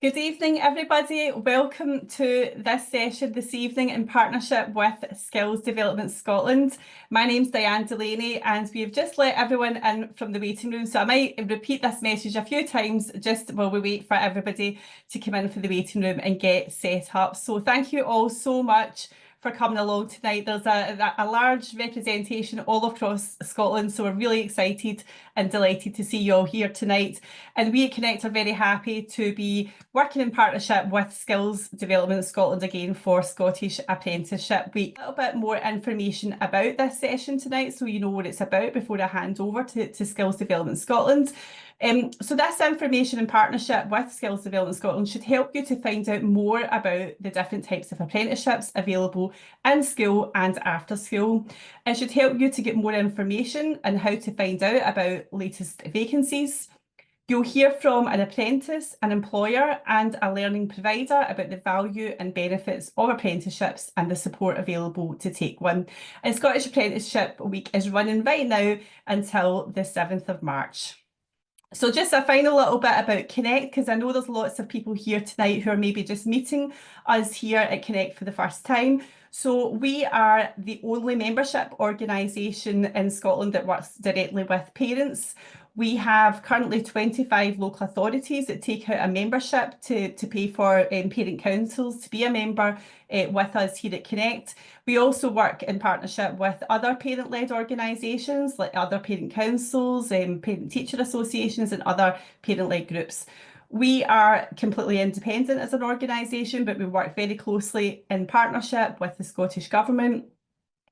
Good evening, everybody. Welcome to this session this evening in partnership with Skills Development Scotland. My name's Diane Delaney, and we've just let everyone in from the waiting room. So I might repeat this message a few times just while we wait for everybody to come in for the waiting room and get set up. So thank you all so much for coming along tonight. There's a large representation all across Scotland, so we're really excited and delighted to see you all here tonight. And we at Connect are very happy to be working in partnership with Skills Development Scotland again for Scottish Apprenticeship Week. A little bit more information about this session tonight so you know what it's about before I hand over to Skills Development Scotland. So this information in partnership with Skills Development Scotland should help you to find out more about the different types of apprenticeships available in school and after school. It should help you to get more information on how to find out about latest vacancies. You'll hear from an apprentice, an employer and a learning provider about the value and benefits of apprenticeships and the support available to take one. And Scottish Apprenticeship Week is running right now until the 7th of March. So just a final little bit about Connect, because I know there's lots of people here tonight who are maybe just meeting us here at Connect for the first time. So we are the only membership organisation in Scotland that works directly with parents. We have currently 25 local authorities that take out a membership to pay for parent councils to be a member with us here at Connect. We also work in partnership with other parent-led organisations like other parent councils, parent-teacher associations and other parent-led groups. We are completely independent as an organisation, but we work very closely in partnership with the Scottish Government,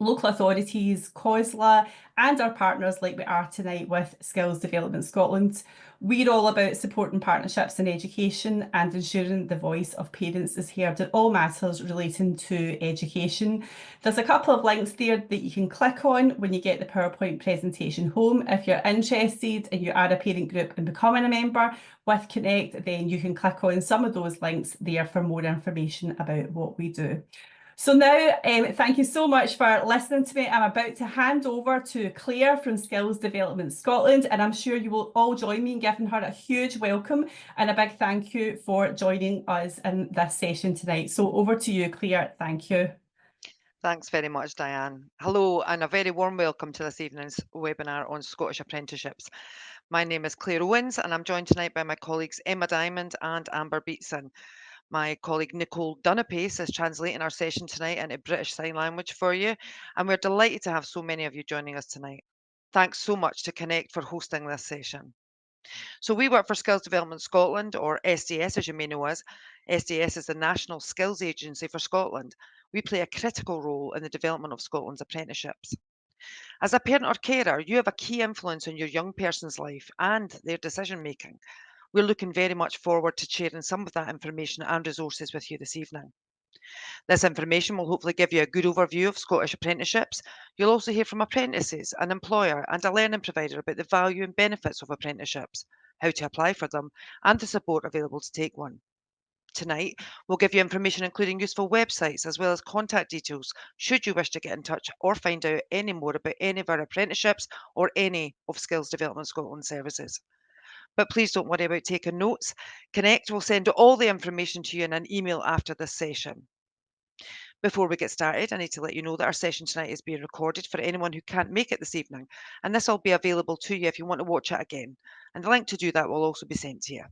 local authorities, COSLA, and our partners like we are tonight with Skills Development Scotland. We're all about supporting partnerships in education and ensuring the voice of parents is heard in all matters relating to education. There's a couple of links there that you can click on when you get the PowerPoint presentation home. If you're interested and you are a parent group and becoming a member with Connect, then you can click on some of those links there for more information about what we do. So now, thank you so much for listening to me. I'm about to hand over to Claire from Skills Development Scotland, and I'm sure you will all join me in giving her a huge welcome and a big thank you for joining us in this session tonight. So over to you, Claire. Thank you. Thanks very much, Diane. Hello, and a very warm welcome to this evening's webinar on Scottish apprenticeships. My name is Claire Owens, and I'm joined tonight by my colleagues Emma Diamond and Amber Beatson. My colleague Nicole Dunapace is translating our session tonight into British Sign Language for you, and we're delighted to have so many of you joining us tonight. Thanks so much to Connect for hosting this session. So we work for Skills Development Scotland, or SDS as you may know us. SDS is the National Skills Agency for Scotland. We play a critical role in the development of Scotland's apprenticeships. As a parent or carer, you have a key influence on your young person's life and their decision making. We're looking very much forward to sharing some of that information and resources with you this evening. This information will hopefully give you a good overview of Scottish apprenticeships. You'll also hear from apprentices, an employer and a learning provider about the value and benefits of apprenticeships, how to apply for them and the support available to take one. Tonight, we'll give you information including useful websites as well as contact details should you wish to get in touch or find out any more about any of our apprenticeships or any of Skills Development Scotland services. But please don't worry about taking notes. Connect will send all the information to you in an email after this session. Before we get started, I need to let you know that our session tonight is being recorded for anyone who can't make it this evening, and this will be available to you if you want to watch it again. And the link to do that will also be sent to you.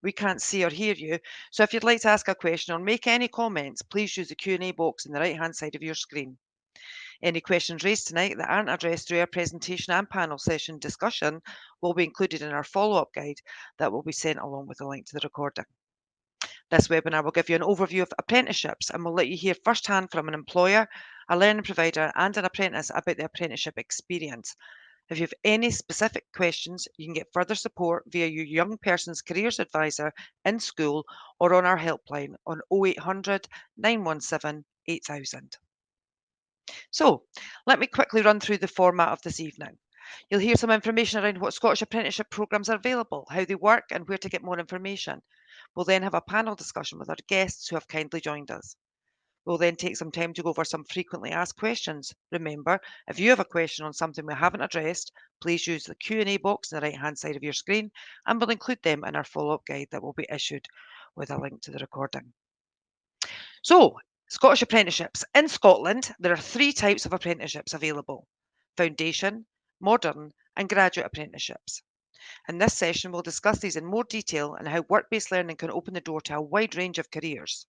We can't see or hear you, so if you'd like to ask a question or make any comments, please use the Q&A box on the right-hand side of your screen. Any questions raised tonight that aren't addressed through our presentation and panel session discussion will be included in our follow-up guide that will be sent along with a link to the recording. This webinar will give you an overview of apprenticeships and will let you hear firsthand from an employer, a learning provider and an apprentice about the apprenticeship experience. If you have any specific questions, you can get further support via your young person's careers advisor in school or on our helpline on 0800 917 8000. So let me quickly run through the format of this evening. You'll hear some information around what Scottish apprenticeship programmes are available, how they work and where to get more information. We'll then have a panel discussion with our guests who have kindly joined us. We'll then take some time to go over some frequently asked questions. Remember, if you have a question on something we haven't addressed, please use the Q&A box on the right-hand side of your screen and we'll include them in our follow-up guide that will be issued with a link to the recording. So, Scottish apprenticeships. In Scotland, there are 3 types of apprenticeships available: foundation, modern, and graduate apprenticeships. In this session, we'll discuss these in more detail and how work-based learning can open the door to a wide range of careers.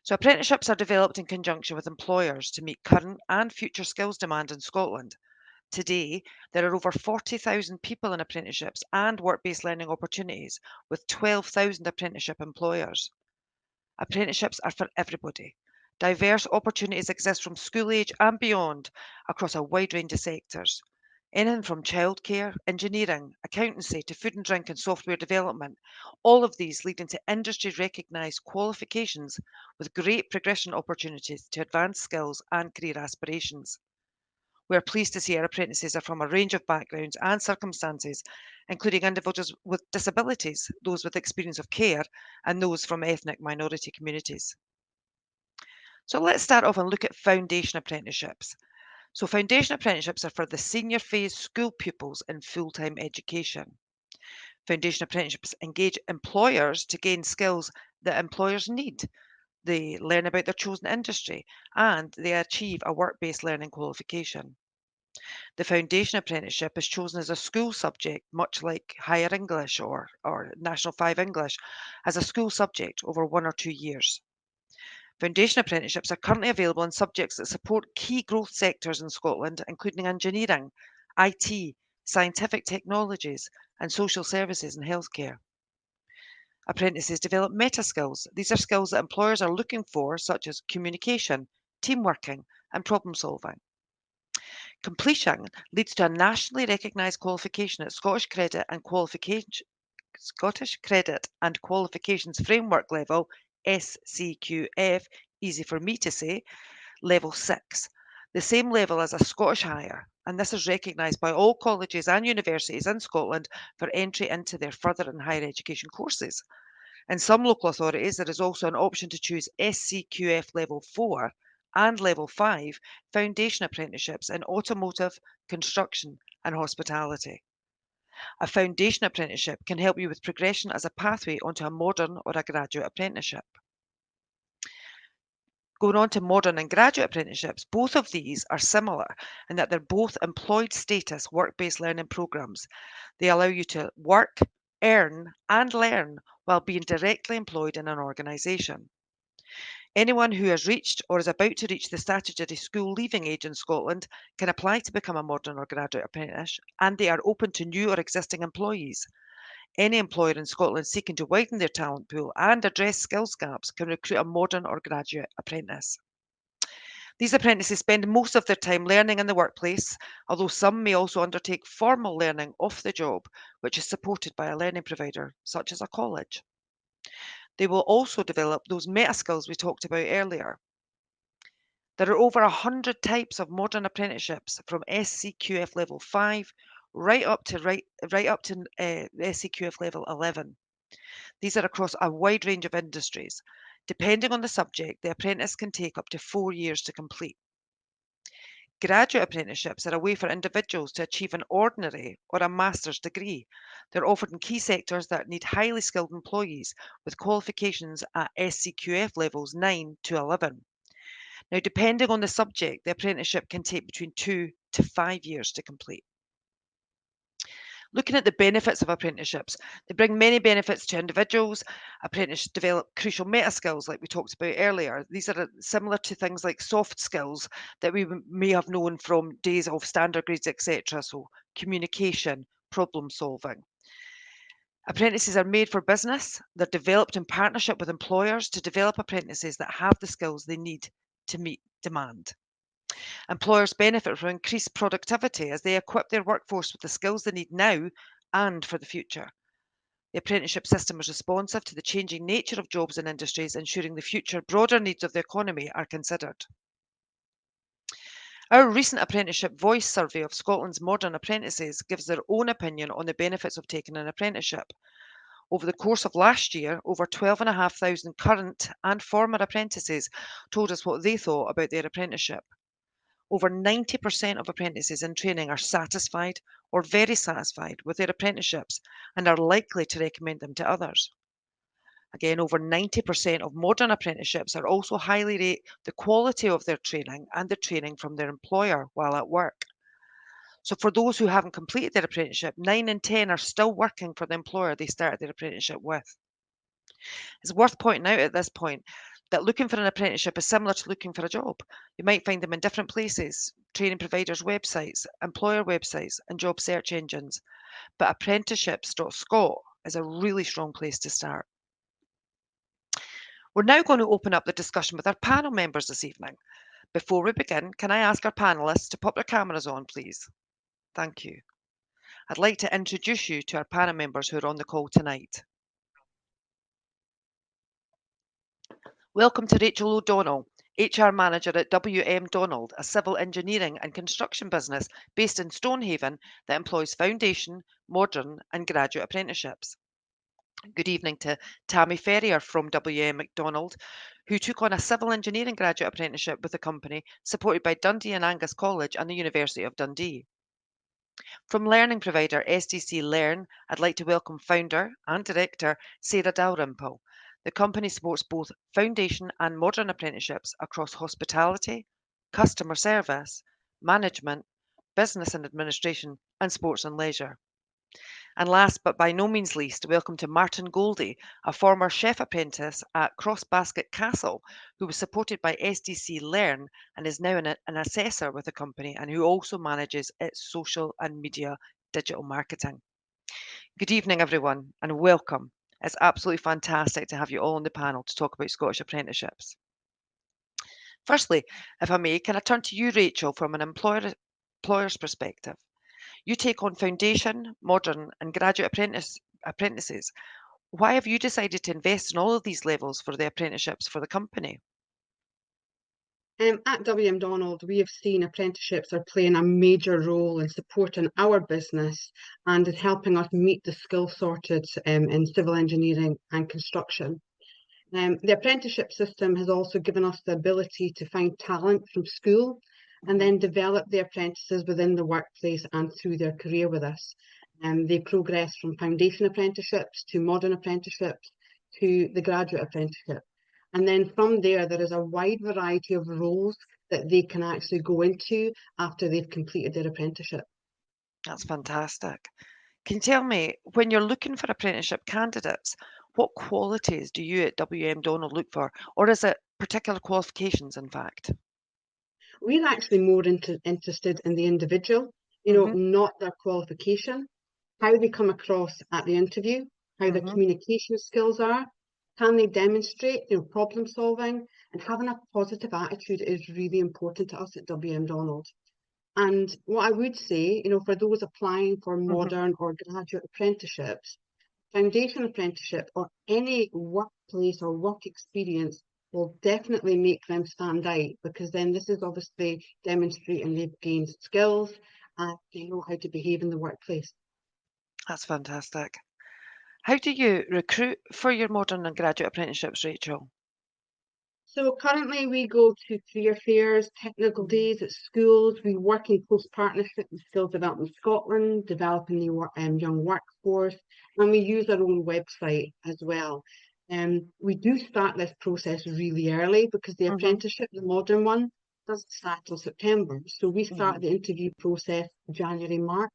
So apprenticeships are developed in conjunction with employers to meet current and future skills demand in Scotland. Today, there are over 40,000 people in apprenticeships and work-based learning opportunities, with 12,000 apprenticeship employers. Apprenticeships are for everybody. Diverse opportunities exist from school age and beyond across a wide range of sectors. Anything from childcare, engineering, accountancy to food and drink and software development. All of these leading to industry recognised qualifications with great progression opportunities to advance skills and career aspirations. We are pleased to see our apprentices are from a range of backgrounds and circumstances, including individuals with disabilities, those with experience of care, and those from ethnic minority communities. So let's start off and look at foundation apprenticeships. So foundation apprenticeships are for the senior phase school pupils in full-time education. Foundation apprenticeships engage employers to gain skills that employers need. They learn about their chosen industry and they achieve a work-based learning qualification. The foundation apprenticeship is chosen as a school subject, much like higher English or National 5 English, as a school subject over 1 or 2 years. Foundation apprenticeships are currently available in subjects that support key growth sectors in Scotland, including engineering, IT, scientific technologies, and social services and healthcare. Apprentices develop meta skills. These are skills that employers are looking for, such as communication, team working, and problem solving. Completion leads to a nationally recognised qualification at Scottish Credit and Qualifications Framework level, SCQF, easy for me to say, level 6, the same level as a Scottish Higher, and this is recognised by all colleges and universities in Scotland for entry into their further and higher education courses. In some local authorities, there is also an option to choose SCQF level 4 and level 5 foundation apprenticeships in automotive, construction, and hospitality. A foundation apprenticeship can help you with progression as a pathway onto a modern or a graduate apprenticeship. Going on to modern and graduate apprenticeships, both of these are similar in that they're both employed status work-based learning programs. They allow you to work, earn, and learn while being directly employed in an organisation. Anyone who has reached or is about to reach the statutory school leaving age in Scotland can apply to become a modern or graduate apprentice, and they are open to new or existing employees. Any employer in Scotland seeking to widen their talent pool and address skills gaps can recruit a modern or graduate apprentice. These apprentices spend most of their time learning in the workplace, although some may also undertake formal learning off the job, which is supported by a learning provider, such as a college. They will also develop those meta skills we talked about earlier. There are over 100 types of modern apprenticeships from SCQF level 5 right up to SCQF level 11. These are across a wide range of industries. Depending on the subject, the apprentice can take up to 4 years to complete. Graduate apprenticeships are a way for individuals to achieve an ordinary or a master's degree. They're offered in key sectors that need highly skilled employees with qualifications at SCQF levels 9 to 11. Now, depending on the subject, the apprenticeship can take between 2 to 5 years to complete. Looking at the benefits of apprenticeships, they bring many benefits to individuals. Apprentices develop crucial meta skills, like we talked about earlier. These are similar to things like soft skills that we may have known from days of standard grades, etc. So, communication, problem solving. Apprentices are made for business. They're developed in partnership with employers to develop apprentices that have the skills they need to meet demand. Employers benefit from increased productivity as they equip their workforce with the skills they need now and for the future. The apprenticeship system is responsive to the changing nature of jobs and industries, ensuring the future broader needs of the economy are considered. Our recent Apprenticeship Voice survey of Scotland's modern apprentices gives their own opinion on the benefits of taking an apprenticeship. Over the course of last year, over 12,500 current and former apprentices told us what they thought about their apprenticeship. Over 90% of apprentices in training are satisfied or very satisfied with their apprenticeships and are likely to recommend them to others. Again, over 90% of modern apprenticeships are also highly rate the quality of their training and the training from their employer while at work. So for those who haven't completed their apprenticeship, 9 in 10 are still working for the employer they started their apprenticeship with. It's worth pointing out at this point that looking for an apprenticeship is similar to looking for a job. You might find them in different places, training providers' websites, employer websites, and job search engines. But apprenticeships.scot is a really strong place to start. We're now going to open up the discussion with our panel members this evening. Before we begin, can I ask our panelists to pop their cameras on, please? Thank you. I'd like to introduce you to our panel members who are on the call tonight. Welcome to Rachel O'Donnell, HR Manager at WM Donald, a civil engineering and construction business based in Stonehaven that employs foundation, modern and graduate apprenticeships. Good evening to Tammy Ferrier from WM Macdonald, who took on a civil engineering graduate apprenticeship with the company, supported by Dundee and Angus College and the University of Dundee. From learning provider SDC Learn, I'd like to welcome founder and director Sarah Dalrymple. The company supports both foundation and modern apprenticeships across hospitality, customer service, management, business and administration, and sports and leisure. And last but by no means least, welcome to Martin Goldie, a former chef apprentice at Crossbasket Castle, who was supported by SDC Learn and is now an assessor with the company and who also manages its social and media digital marketing. Good evening, everyone, and welcome. It's absolutely fantastic to have you all on the panel to talk about Scottish apprenticeships. Firstly, if I may, can I turn to you, Rachel, from an employer's perspective? You take on foundation, modern and graduate apprentices. Why have you decided to invest in all of these levels for the apprenticeships for the company? At WM Donald, we have seen apprenticeships are playing a major role in supporting our business and in helping us meet the skill shortage in civil engineering and construction. The apprenticeship system has also given us the ability to find talent from school and then develop the apprentices within the workplace and through their career with us. They progress from foundation apprenticeships to modern apprenticeships to the graduate apprenticeship. And then from there is a wide variety of roles that they can actually go into after they've completed their apprenticeship. That's fantastic. Can you tell me, when you're looking for apprenticeship candidates, what qualities do you at WM Donald look for? Or is it particular qualifications, in fact? We're actually more interested in the individual, not their qualification, how they come across at the interview, how their communication skills are, can they demonstrate problem solving, and having a positive attitude is really important to us at WM Donald. And what I would say, for those applying for modern or graduate apprenticeships, foundation apprenticeship or any workplace or work experience will definitely make them stand out, because then this is obviously demonstrating they've gained skills and they know how to behave in the workplace. That's fantastic. How do you recruit for your modern and graduate apprenticeships, Rachel? So currently we go to career fairs, technical days at schools. We work in close partnership with Skills Development Scotland, developing the young workforce, and we use our own website as well. We do start this process really early because the apprenticeship, the modern one, doesn't start till September. So we start the interview process January, March,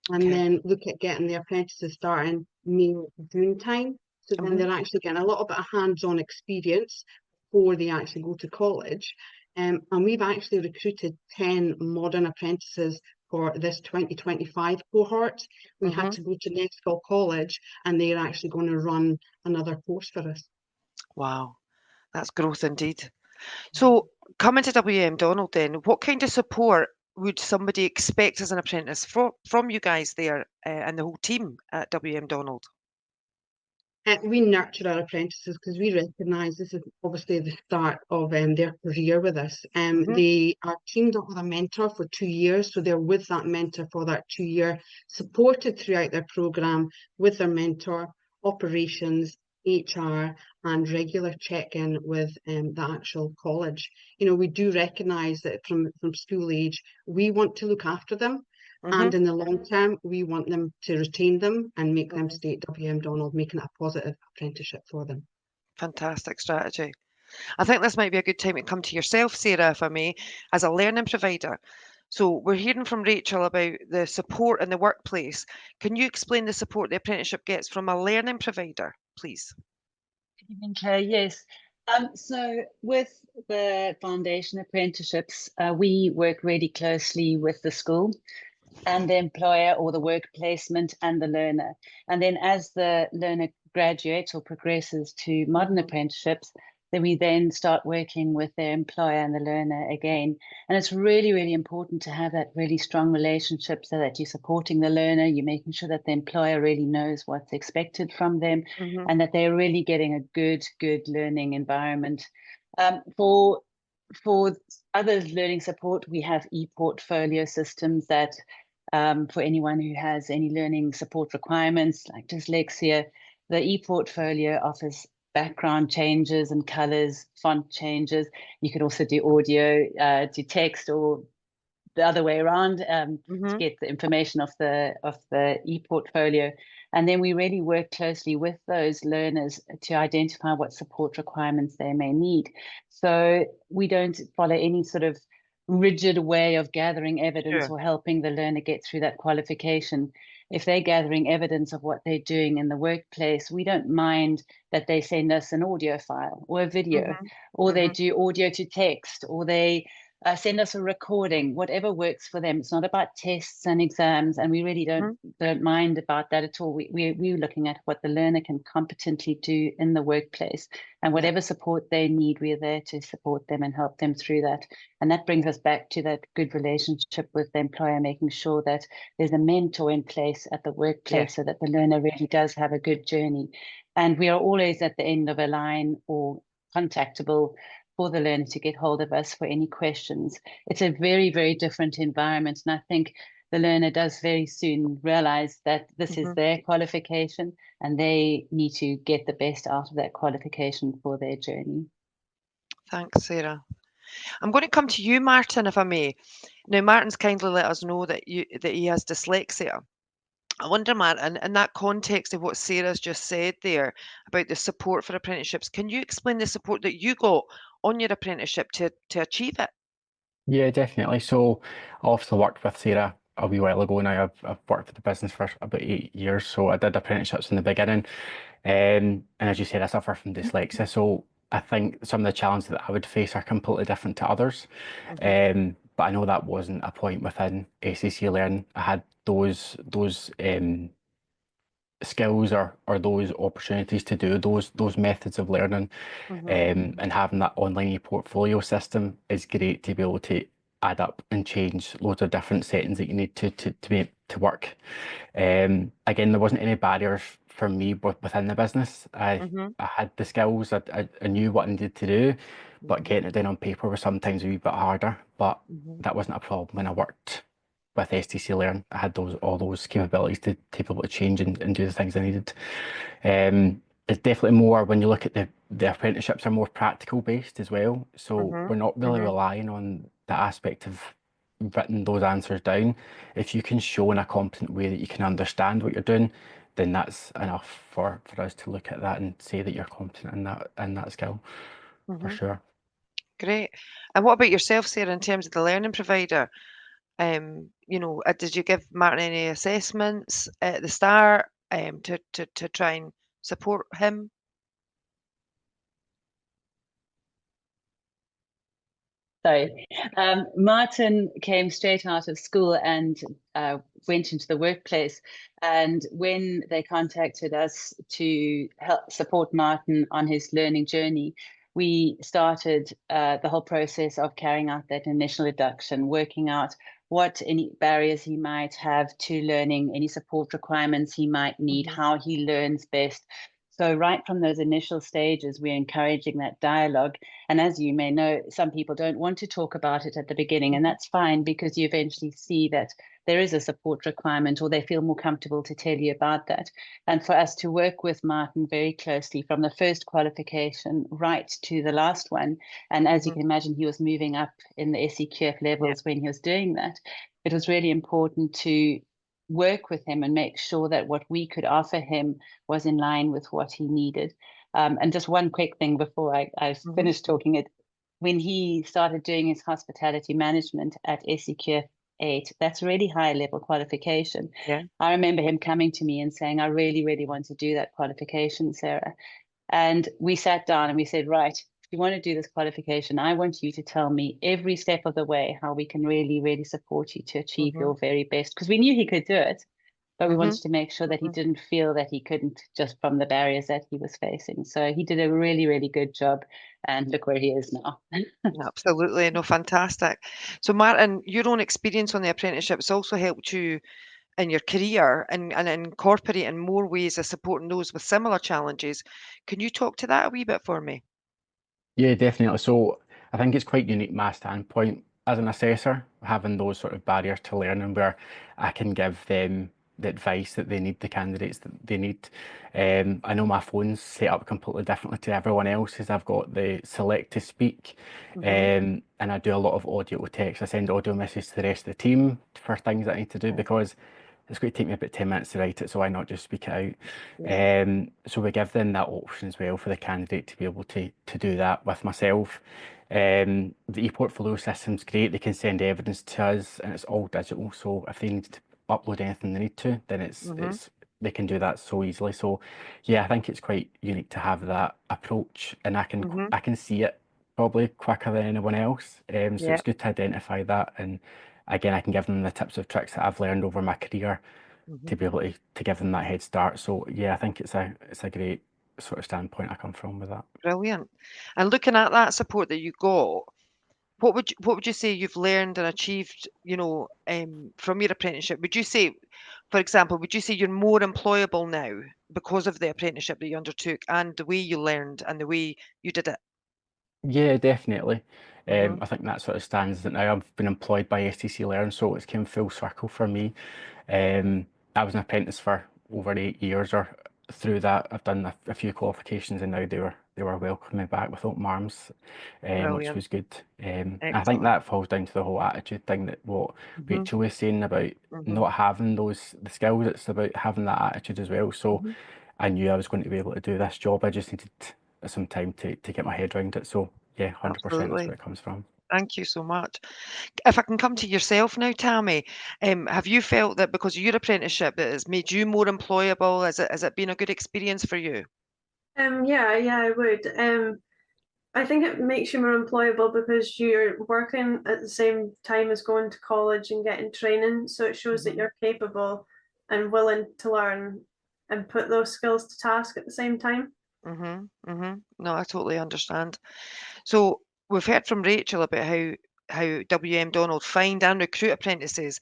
and then look at getting the apprentices starting May, June time. So then they're actually getting a little bit of hands-on experience before they actually go to college. And we've actually recruited 10 modern apprentices for this 2025 cohort. We had to go to Nextwell College and they're actually going to run another course for us. Wow, that's growth indeed. So coming to WM Donald then, what kind of support would somebody expect as an apprentice from you guys there and the whole team at WM Donald? We nurture our apprentices because we recognise this is obviously the start of their career with us. They are teamed up with a mentor for 2 years, so they're with that mentor for that 2 year, supported throughout their programme with their mentor, operations, HR, and regular check-in with the actual college. We do recognise that from school age, we want to look after them. And in the long term, we want them to retain them and make them stay at WM Donald, making it a positive apprenticeship for them. Fantastic strategy. I think this might be a good time to come to yourself, Sarah, if I may, as a learning provider. So we're hearing from Rachel about the support in the workplace. Can you explain the support the apprenticeship gets from a learning provider, please? Good evening, Claire. Yes. So with the foundation apprenticeships, we work really closely with the school and the employer or the work placement and the learner. And then as the learner graduates or progresses to modern apprenticeships, then we then start working with their employer and the learner again. And it's really, really important to have that really strong relationship so that you're supporting the learner, you're making sure that the employer really knows what's expected from them and that they're really getting a good learning environment. For other learning support, we have e-portfolio systems that for anyone who has any learning support requirements like dyslexia, the e-portfolio offers background changes and colors, font changes. You could also do audio to text or the other way around to get the information of the e-portfolio. And then we really work closely with those learners to identify what support requirements they may need. So we don't follow any sort of rigid way of gathering evidence or helping the learner get through that qualification. If they're gathering evidence of what they're doing in the workplace, we don't mind that they send us an audio file or a video, or they do audio to text, or they send us a recording, whatever works for them. It's not about tests and exams, and we really don't mind about that at all. We're looking at what the learner can competently do in the workplace, and whatever support they need, we're there to support them and help them through that. And that brings us back to that good relationship with the employer, making sure that there's a mentor in place at the workplace so that the learner really does have a good journey. And we are always at the end of a line or contactable for the learner to get hold of us for any questions. It's a very, very different environment. And I think the learner does very soon realize that this is their qualification and they need to get the best out of that qualification for their journey. Thanks, Sarah. I'm going to come to you, Martin, if I may. Now, Martin's kindly let us know that he has dyslexia. I wonder, Martin, in that context of what Sarah's just said there about the support for apprenticeships, can you explain the support that you got on your apprenticeship to achieve it? Yeah, definitely. So I obviously worked with Sarah a wee while ago now. I've worked with the business for about 8 years. So I did apprenticeships in the beginning. And as you said, I suffer from dyslexia. So I think some of the challenges that I would face are completely different to others. But I know that wasn't a point within SAC Learn. I had those skills or those opportunities to do those methods of learning, and having that online portfolio system is great to be able to add up and change loads of different settings that you need to work. Again, there wasn't any barriers for me within the business. I had the skills, I knew what I needed to do, but getting it down on paper was sometimes a wee bit harder, but that wasn't a problem when I worked with STC Learn. I had all those capabilities to be able to change and do the things I needed. It's definitely more, when you look at the apprenticeships, are more practical based as well. So we're not really relying on the aspect of written those answers down. If you can show in a competent way that you can understand what you're doing, then that's enough for us to look at that and say that you're competent in that skill, for sure. Great. And what about yourself, Sarah, in terms of the learning provider? Did you give Martin any assessments at the start to try and support him? Sorry. Martin came straight out of school and went into the workplace. And when they contacted us to help support Martin on his learning journey, we started the whole process of carrying out that initial induction, working out what any barriers he might have to learning, any support requirements he might need, how he learns best. So right from those initial stages, we're encouraging that dialogue. And as you may know, some people don't want to talk about it at the beginning, and that's fine, because you eventually see that there is a support requirement, or they feel more comfortable to tell you about that. And for us to work with Martin very closely from the first qualification right to the last one, and as you can imagine, he was moving up in the SEQF levels when he was doing that, it was really important to work with him and make sure that what we could offer him was in line with what he needed. And just one quick thing before I finish talking it, when he started doing his hospitality management at SEQF 8, that's a really high level qualification. Yeah. I remember him coming to me and saying, I really, really want to do that qualification, Sarah. And we sat down and we said, right, if you want to do this qualification, I want you to tell me every step of the way how we can really, really support you to achieve your very best. Because we knew he could do it, but we wanted to make sure that he didn't feel that he couldn't, just from the barriers that he was facing. So he did a really, really good job, and look where he is now. Absolutely, no, fantastic. So Martin, your own experience on the apprenticeships also helped you in your career and incorporating more ways of supporting those with similar challenges. Can you talk to that a wee bit for me? Yeah, definitely. So I think it's quite unique my standpoint as an assessor, having those sort of barriers to learning where I can give them the advice that they need, the candidates that they need. I know my phone's set up completely differently to everyone else's. I've got the select to speak, and I do a lot of audio text. I send audio messages to the rest of the team for things that I need to do, because it's going to take me about 10 minutes to write it, so why not just speak it out? So we give them that option as well for the candidate to be able to do that with myself. The e-portfolio system's great. They can send evidence to us, and it's all digital. So if they need to upload anything they need to, then it's they can do that so easily. So yeah, I think it's quite unique to have that approach, and I can see it probably quicker than anyone else. So it's good to identify that, and again, I can give them the tips of tricks that I've learned over my career to be able to give them that head start. So yeah, I think it's a great sort of standpoint I come from with that. Brilliant. And looking at that support that you got, what would you say you've learned and achieved, from your apprenticeship? Would you say, for example, would you say you're more employable now because of the apprenticeship that you undertook and the way you learned and the way you did it? Yeah, definitely. I think that sort of stands that now I've been employed by STC Learn, so it's came full circle for me. I was an apprentice for over 8 years, or through that I've done a few qualifications, and now they were welcoming me back with open arms, which Brilliant. was good. I think Excellent. that falls down to the whole attitude thing that what Rachel was saying about not having the skills. It's about having that attitude as well. So I knew I was going to be able to do this job. I just needed some time to get my head around it. So yeah, 100% that's Absolutely. where it comes from. Thank you so much. If I can come to yourself now, Tammy, have you felt that because of your apprenticeship that it's made you more employable? Has it been a good experience for you? Yeah, I would. I think it makes you more employable because you're working at the same time as going to college and getting training. So it shows that you're capable and willing to learn and put those skills to task at the same time. No, I totally understand. So we've heard from Rachel about how WM Donald find and recruit apprentices.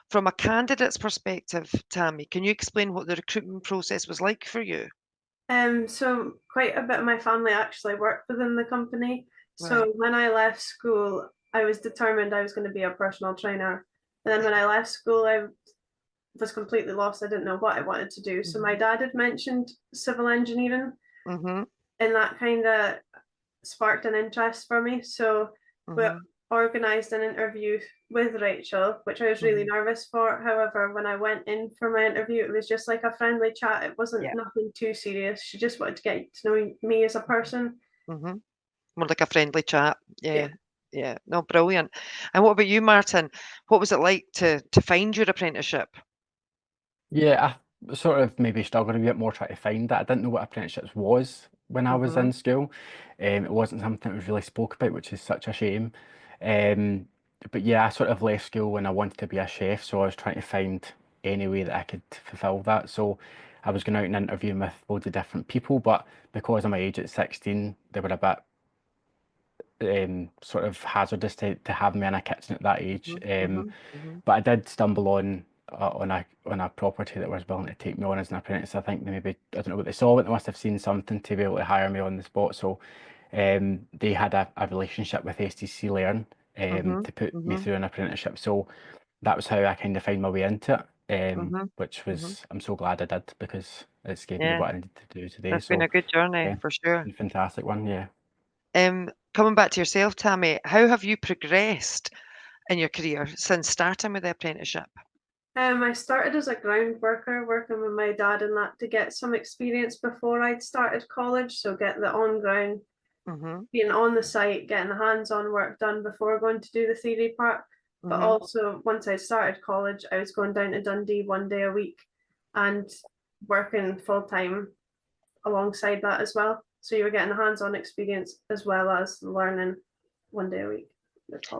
From a candidate's perspective, Tammy, can you explain what the recruitment process was like for you? So quite a bit of my family actually worked within the company. So Right. when I left school, I was determined I was going to be a personal trainer. And then when I left school, I was completely lost. I didn't know what I wanted to do. So my dad had mentioned civil engineering, Mm-hmm. and that kind of sparked an interest for me. So we organised an interview with Rachel, which I was really nervous for. However, when I went in for my interview, it was just like a friendly chat. It wasn't nothing too serious. She just wanted to get to know me as a person. More like a friendly chat. Yeah. No, brilliant. And what about you, Martin? What was it like to find your apprenticeship? Yeah, I sort of maybe struggled a bit more trying to find that. I didn't know what apprenticeships was when I was in school. It wasn't something that was really spoke about, which is such a shame. But yeah, I sort of left school when I wanted to be a chef, so I was trying to find any way that I could fulfill that. So I was going out and interviewing with loads of different people, but because of my age at 16, they were a bit sort of hazardous to have me in a kitchen at that age. But I did stumble on on a property that was willing to take me on as an apprentice. I think they maybe, I don't know what they saw, but they must have seen something to be able to hire me on the spot. So they had a relationship with STC Learn to put me through an apprenticeship. So that was how I kind of found my way into it, which was, I'm so glad I did, because it's gave me what I needed to do today. It's been a good journey, yeah, for sure. a fantastic one, yeah. Coming back to yourself, Tammy, how have you progressed in your career since starting with the apprenticeship? I started as a ground worker, working with my dad and that, to get some experience before I'd started college. So get the on ground, being on the site, getting the hands-on work done before going to do the theory part. But also, once I started college, I was going down to Dundee 1 day a week and working full-time alongside that as well. So you were getting the hands-on experience as well as learning 1 day a week.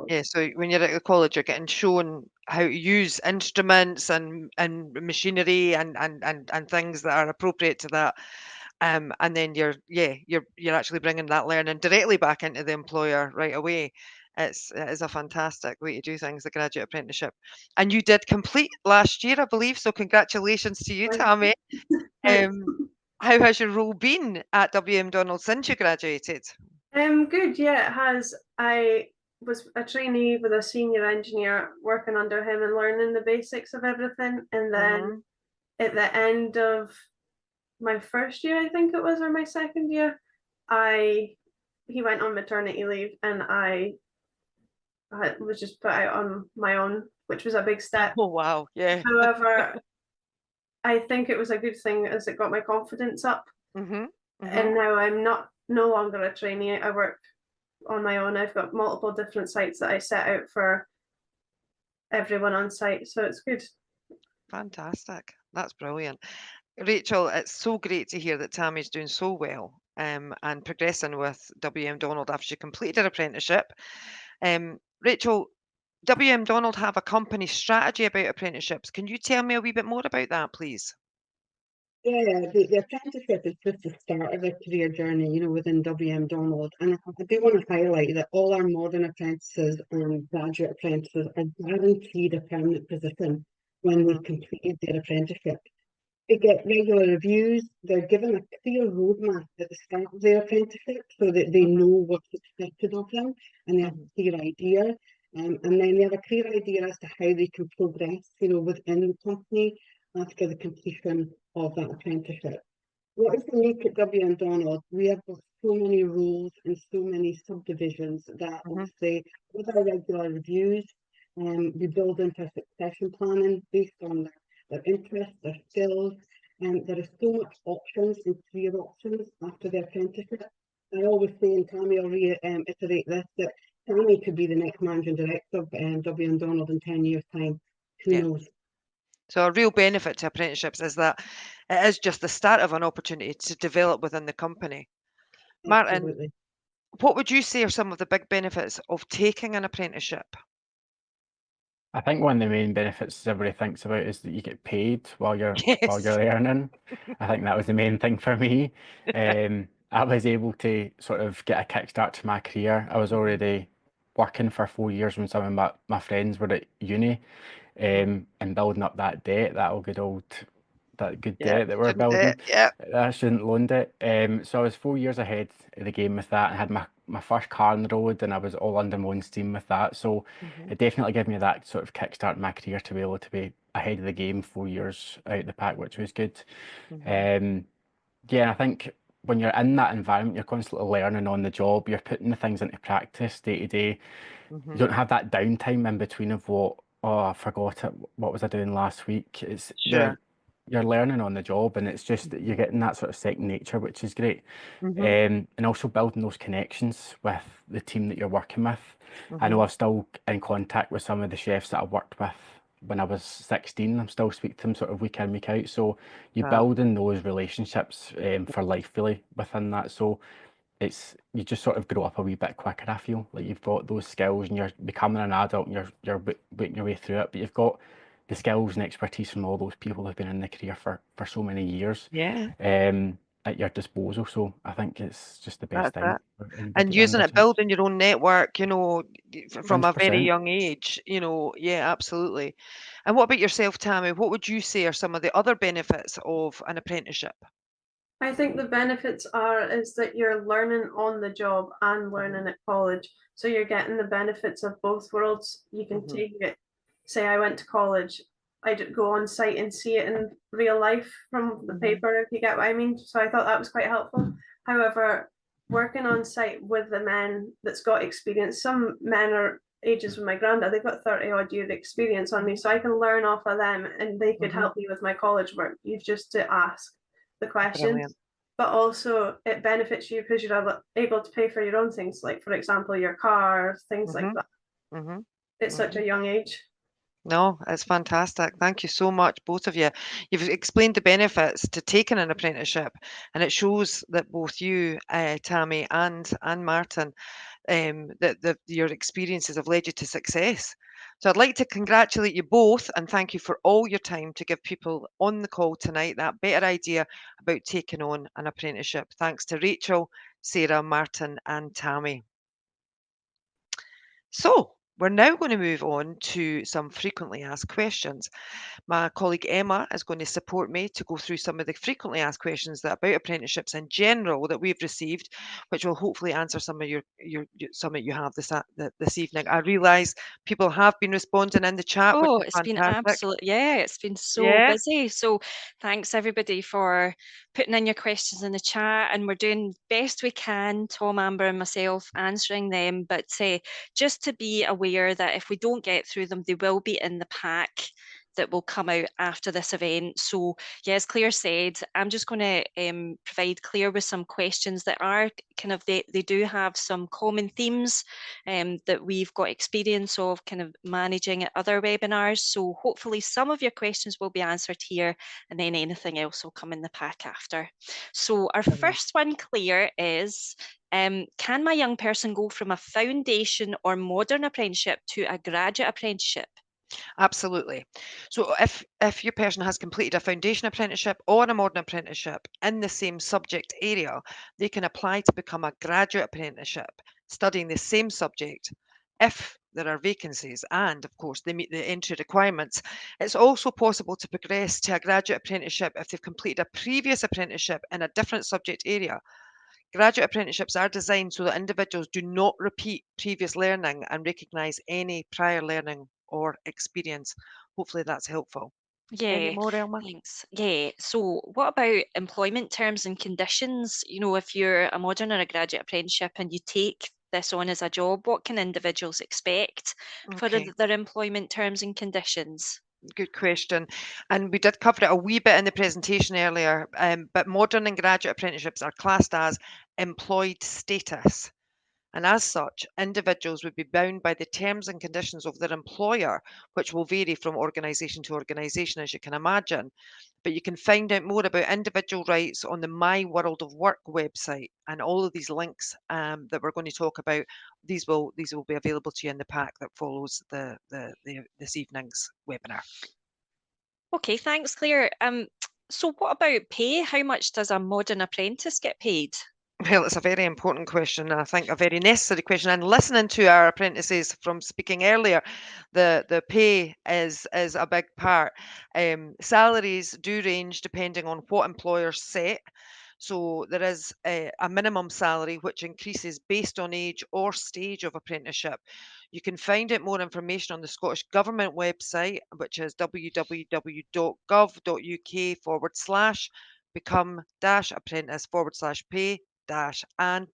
Yeah, so when you're at the college, you're getting shown how to use instruments and machinery and things that are appropriate to that. And then you're actually bringing that learning directly back into the employer right away. It is a fantastic way to do things, the graduate apprenticeship. And you did complete last year, I believe. So congratulations to you, Tammy. How has your role been at WM Donald since you graduated? Good, yeah, it has. I was a trainee with a senior engineer, working under him and learning the basics of everything. And then at the end of my first year, I think it was, or my second year, he went on maternity leave, and I was just put out on my own, which was a big step. Oh wow, yeah. However, I think it was a good thing, as it got my confidence up. And now I'm no longer a trainee. I work on my own. I've got multiple different sites that I set out for everyone on site, so it's good. Fantastic. That's brilliant. Rachel, it's so great to hear that Tammy's doing so well and progressing with WM Donald after she completed her apprenticeship. Rachel, WM Donald have a company strategy about apprenticeships. Can you tell me a wee bit more about that, please? Yeah, the apprenticeship is just the start of a career journey, you know, within WM Donald. And I do want to highlight that all our modern apprentices and graduate apprentices are guaranteed a permanent position when they've completed their apprenticeship. They get regular reviews. They're given a clear roadmap at the start of their apprenticeship so that they know what's expected of them, and they have a clear idea. And then they have a clear idea as to how they can progress, you know, within the company after the completion of that apprenticeship. What is unique at WM Donald? We have got so many roles and so many subdivisions that obviously with our regular reviews, we build into succession planning based on their interests, their skills, and there is so much options and career options after the apprenticeship. I always say, and Tammy will reiterate this, that Tammy could be the next managing director of WM Donald in 10 years' time. Who knows? So a real benefit to apprenticeships is that it is just the start of an opportunity to develop within the company. Martin, Absolutely. what would you say are some of the big benefits of taking an apprenticeship? I think one of the main benefits everybody thinks about is that you get paid while you're learning. I think that was the main thing for me. I was able to sort of get a kickstart to my career. I was already working for 4 years when some of my friends were at uni, and building up that debt, that good debt that we're building, that student loan debt. So I was 4 years ahead of the game with that, and had my first car on the road, and I was all under my own steam with that. So it definitely gave me that sort of kickstart in my career to be able to be ahead of the game 4 years out of the pack, which was good. Yeah, I think when you're in that environment, you're constantly learning on the job, you're putting the things into practice day to day. You don't have that downtime in between of I forgot it, what was I doing last week? It's you're learning on the job, and it's just you're getting that sort of second nature, which is great. And also building those connections with the team that you're working with. I know I'm still in contact with some of the chefs that I worked with when I was 16. I'm still speaking to them sort of week in, week out. So you're building those relationships for life really within that. So you just sort of grow up a wee bit quicker. I feel like you've got those skills and you're becoming an adult and you're working your way through it, but you've got the skills and expertise from all those people who've been in the career for so many years. at your disposal. So I think it's just the best That's thing it. for anybody And to get using a it, chance. building your own network, you know, from a very 100%. young age, you know, yeah, absolutely. And what about yourself, Tammy? What would you say are some of the other benefits of an apprenticeship? I think the benefits is that you're learning on the job and learning at college. So you're getting the benefits of both worlds. You can take it, say I went to college, I'd go on site and see it in real life from the paper, if you get what I mean. So I thought that was quite helpful. However, working on site with the men that's got experience, some men are ages with my granddad, they've got 30 odd year experience on me, so I can learn off of them and they could help me with my college work. You've just to ask the questions. Brilliant. But also it benefits you because you're able to pay for your own things, like for example your car, things like that. At such a young age. No, it's fantastic. Thank you so much, both of you. You've explained the benefits to taking an apprenticeship, and it shows that both you, Tammy and Martin, that your experiences have led you to success. So I'd like to congratulate you both and thank you for all your time to give people on the call tonight that better idea about taking on an apprenticeship. Thanks to Rachel, Sarah, Martin, and Tammy. So we're now going to move on to some frequently asked questions. My colleague Emma is going to support me to go through some of the frequently asked questions about apprenticeships in general that we've received, which will hopefully answer some of some that you have this evening. I realise people have been responding in the chat, which Oh, is it's been fantastic. it's been so Yeah. busy. So thanks everybody for putting in your questions in the chat, and we're doing best we can, Tom, Amber and myself, answering them. But just to be aware that if we don't get through them, they will be in the pack that will come out after this event. So yeah, as Claire said, I'm just going to provide Claire with some questions that are kind of, they do have some common themes that we've got experience of kind of managing at other webinars. So hopefully some of your questions will be answered here, and then anything else will come in the pack after. So our first one, Claire, is can my young person go from a foundation or modern apprenticeship to a graduate apprenticeship? Absolutely. So if your person has completed a foundation apprenticeship or a modern apprenticeship in the same subject area, they can apply to become a graduate apprenticeship studying the same subject if there are vacancies and of course they meet the entry requirements. It's also possible to progress to a graduate apprenticeship if they've completed a previous apprenticeship in a different subject area. Graduate apprenticeships are designed so that individuals do not repeat previous learning and recognise any prior learning or experience. Hopefully that's helpful. Any Yeah, more, Elma? thanks. Yeah, so what about employment terms and conditions? You know, if you're a modern or a graduate apprenticeship and you take this on as a job, what can individuals expect for Okay, their employment terms and conditions? good question. And we did cover it a wee bit in the presentation earlier, but modern and graduate apprenticeships are classed as employed status. And as such, individuals would be bound by the terms and conditions of their employer, which will vary from organisation to organisation, as you can imagine. But you can find out more about individual rights on the My World of Work website, and all of these links that we're going to talk about. These will be available to you in the pack that follows this evening's webinar. Okay, thanks, Claire. So what about pay? How much does a modern apprentice get paid? Well, it's a very important question. I think a very necessary question. And listening to our apprentices from speaking earlier, the pay is a big part. Salaries do range depending on what employers set. So there is a minimum salary which increases based on age or stage of apprenticeship. You can find out more information on the Scottish Government website, which is www.gov.uk/become-apprentice/pay and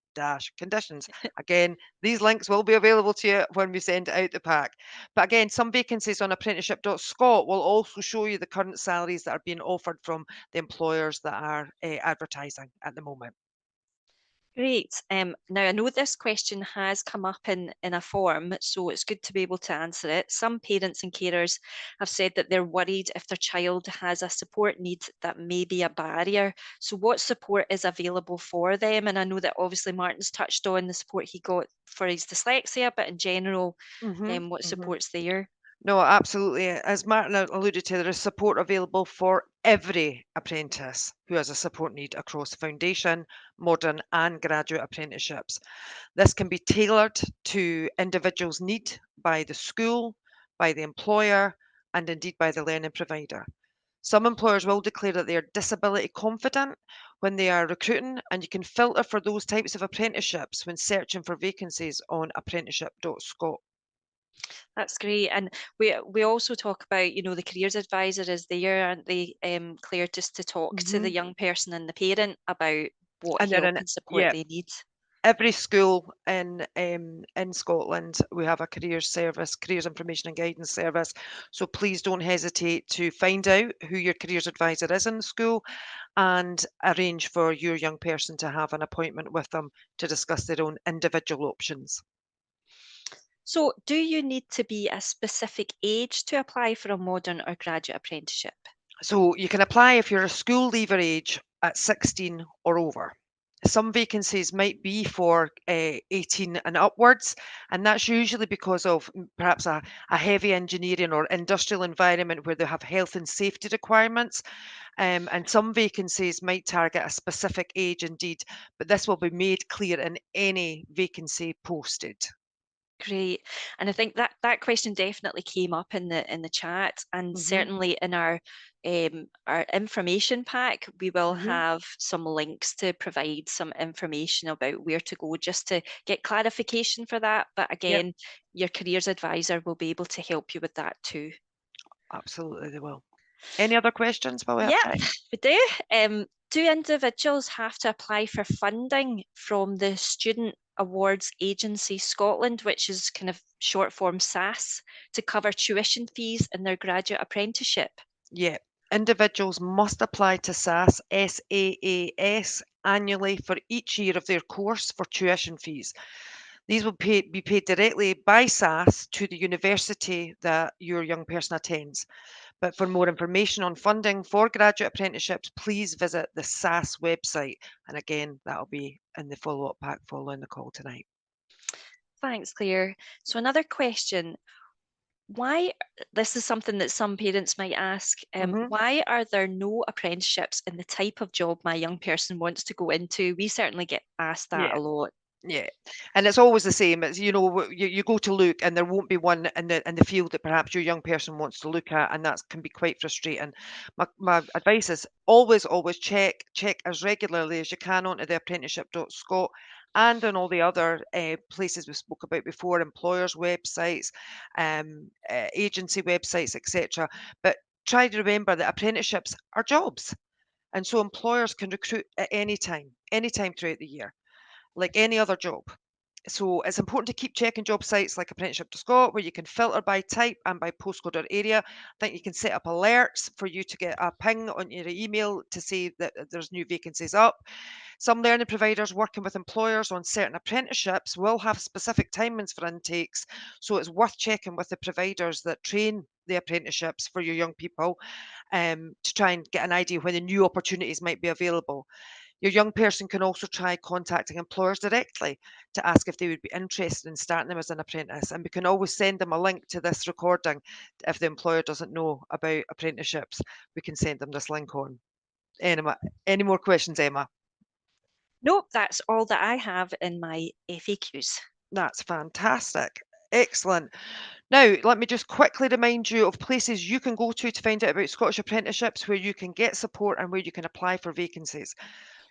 conditions. Again, these links will be available to you when we send out the pack. But again, some vacancies on apprenticeship.scot will also show you the current salaries that are being offered from the employers that are advertising at the moment. Great. Now, I know this question has come up in a form, so it's good to be able to answer it. Some parents and carers have said that they're worried if their child has a support need that may be a barrier. So what support is available for them? And I know that obviously Martin's touched on the support he got for his dyslexia, but in general, what support's there? No, absolutely. As Martin alluded to, there is support available for every apprentice who has a support need across foundation, modern and graduate apprenticeships. This can be tailored to individuals' need by the school, by the employer, and indeed by the learning provider. Some employers will declare that they are disability confident when they are recruiting, and you can filter for those types of apprenticeships when searching for vacancies on apprenticeship.scot. That's great. And we also talk about, you know, the careers advisor is there, aren't they, Claire, just to talk to the young person and the parent about what And they're help in, and support yeah, they need. every school in Scotland, we have a careers service, careers information and guidance service. So please don't hesitate to find out who your careers advisor is in the school and arrange for your young person to have an appointment with them to discuss their own individual options. So do you need to be a specific age to apply for a modern or graduate apprenticeship? So you can apply if you're a school leaver age at 16 or over. Some vacancies might be for 18 and upwards, and that's usually because of perhaps a heavy engineering or industrial environment where they have health and safety requirements. And some vacancies might target a specific age indeed, but this will be made clear in any vacancy posted. Great. And I think that that question definitely came up in the chat, and certainly in our information pack, we will have some links to provide some information about where to go just to get clarification for that. But again, your careers advisor will be able to help you with that too. Absolutely, they will. Any other questions while we have Yeah, time? we do. Do individuals have to apply for funding from the Student Awards Agency Scotland, which is kind of short form SAS, to cover tuition fees in their graduate apprenticeship? Yeah, individuals must apply to SAAS annually for each year of their course for tuition fees. These will be paid directly by SAS to the university that your young person attends. But for more information on funding for graduate apprenticeships, please visit the SAS website. And again, that'll be in the follow-up pack following the call tonight. Thanks, Claire. So another question. Why, this is something that some parents might ask, why are there no apprenticeships in the type of job my young person wants to go into? We certainly get asked that Yeah. a lot. Yeah, and it's always the same. It's, you know, you go to look and there won't be one in the field that perhaps your young person wants to look at, and that can be quite frustrating. My advice is always check as regularly as you can onto the apprenticeship.scot and on all the other places we spoke about before, employers' websites, agency websites, etc. But try to remember that apprenticeships are jobs, and so employers can recruit at any time throughout the year, like any other job. So it's important to keep checking job sites like Apprenticeship.scot, where you can filter by type and by postcode or area. I think you can set up alerts for you to get a ping on your email to say that there's new vacancies up. Some learning providers working with employers on certain apprenticeships will have specific timings for intakes. So it's worth checking with the providers that train the apprenticeships for your young people to try and get an idea when the new opportunities might be available. Your young person can also try contacting employers directly to ask if they would be interested in starting them as an apprentice. And we can always send them a link to this recording. If the employer doesn't know about apprenticeships, we can send them this link on. Any more questions, Emma? Nope, that's all that I have in my FAQs. That's fantastic. Excellent. Now, let me just quickly remind you of places you can go to find out about Scottish apprenticeships, where you can get support and where you can apply for vacancies.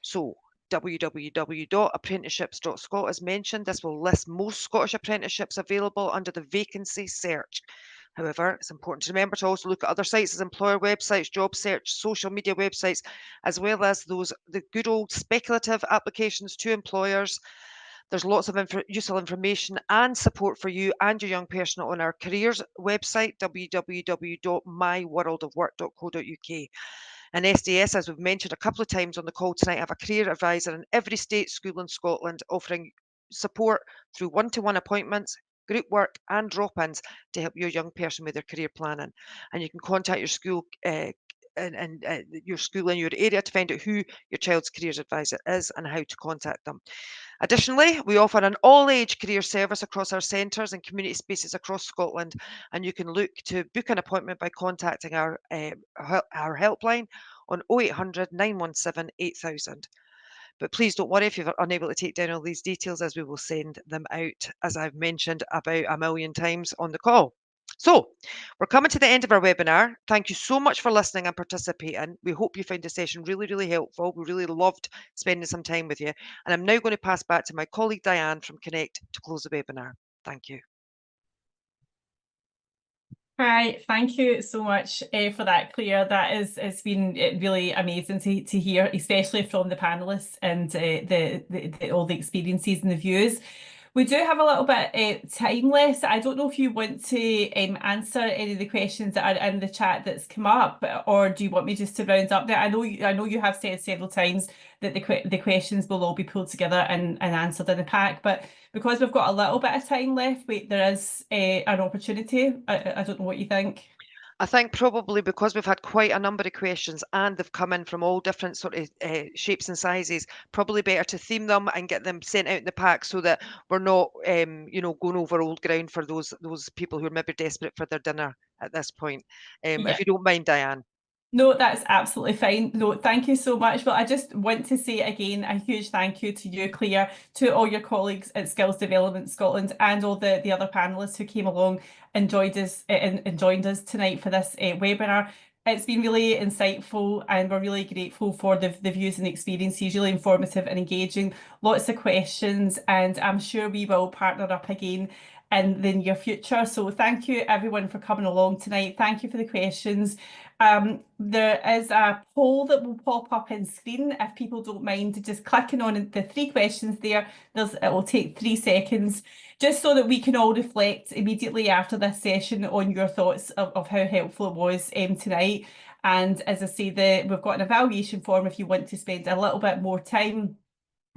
So www.apprenticeships.scot as mentioned. This will list most Scottish apprenticeships available under the vacancy search. However, it's important to remember to also look at other sites as employer websites, job search, social media websites, as well as the good old speculative applications to employers. There's lots of useful information and support for you and your young person on our careers website, www.myworldofwork.co.uk. And SDS, as we've mentioned a couple of times on the call tonight, have a career advisor in every state school in Scotland, offering support through one-to-one appointments, group work and drop-ins to help your young person with their career planning. And you can contact your school in your school in your area to find out who your child's careers advisor is and how to contact them. Additionally, we offer an all-age career service across our centres and community spaces across Scotland, and you can look to book an appointment by contacting our helpline on 0800 917 8000. But please don't worry if you're unable to take down all these details, as we will send them out, as I've mentioned about a million times on the call. So we're coming to the end of our webinar. Thank you so much for listening and participating. We hope you found the session really, really helpful. We really loved spending some time with you. And I'm now going to pass back to my colleague Diane from Connect to close the webinar. Thank you. Hi, thank you so much for that, Claire. It's been really amazing to hear, especially from the panelists and all the experiences and the views. We do have a little bit time left. I don't know if you want to answer any of the questions that are in the chat that's come up, or do you want me just to round up there? I know you have said several times that the questions will all be pulled together and answered in the pack, but because we've got a little bit of time left, there is an opportunity. I don't know what you think. I think probably because we've had quite a number of questions and they've come in from all different sort of shapes and sizes, probably better to theme them and get them sent out in the pack so that we're not, you know, going over old ground for those people who are maybe desperate for their dinner at this point. If you don't mind, Diane. No, that's absolutely fine. No, thank you so much. Well, I just want to say again a huge thank you to you, Claire, to all your colleagues at Skills Development Scotland and all the other panellists who came along and joined us tonight for this webinar. It's been really insightful and we're really grateful for the views and experiences, really informative and engaging, lots of questions, and I'm sure we will partner up again in the near future. So thank you everyone for coming along tonight. Thank you for the questions. There is a poll that will pop up in screen if people don't mind just clicking on the 3 questions there. It will take 3 seconds just so that we can all reflect immediately after this session on your thoughts of how helpful it was tonight. And as I say, we've got an evaluation form if you want to spend a little bit more time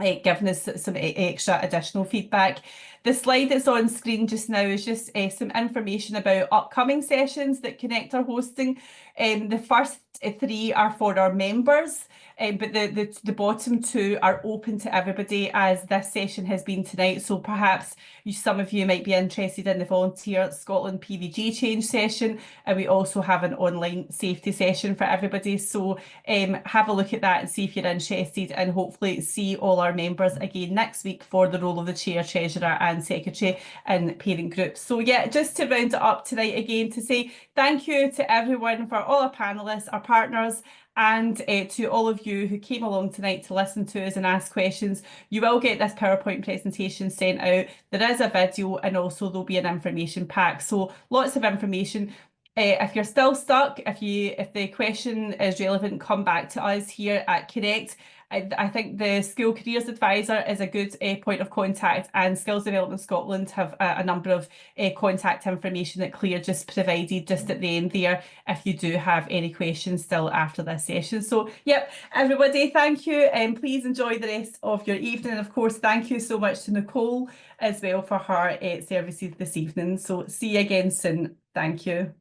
giving us some extra additional feedback. The slide that's on screen just now is just some information about upcoming sessions that Connect are hosting. The first 3 are for our members, but the bottom 2 are open to everybody, as this session has been tonight. So perhaps some of you might be interested in the Volunteer Scotland PVG change session, and we also have an online safety session for everybody. So have a look at that and see if you're interested, and hopefully see all our members again next week for the role of the Chair, Treasurer and Secretary in parent groups. So yeah, just to round it up tonight again, to say thank you to everyone, for all our panellists, our partners, and to all of you who came along tonight to listen to us and ask questions. You will get this PowerPoint presentation sent out. There is a video, and also there'll be an information pack. So lots of information. If you're still stuck, if the question is relevant, come back to us here at Connect. I think the School Careers Advisor is a good point of contact, and Skills Development Scotland have a number of contact information that Claire just provided just at the end there, if you do have any questions still after this session. So yep, everybody, thank you, and please enjoy the rest of your evening. And of course, thank you so much to Nicole as well for her services this evening. So see you again soon. Thank you.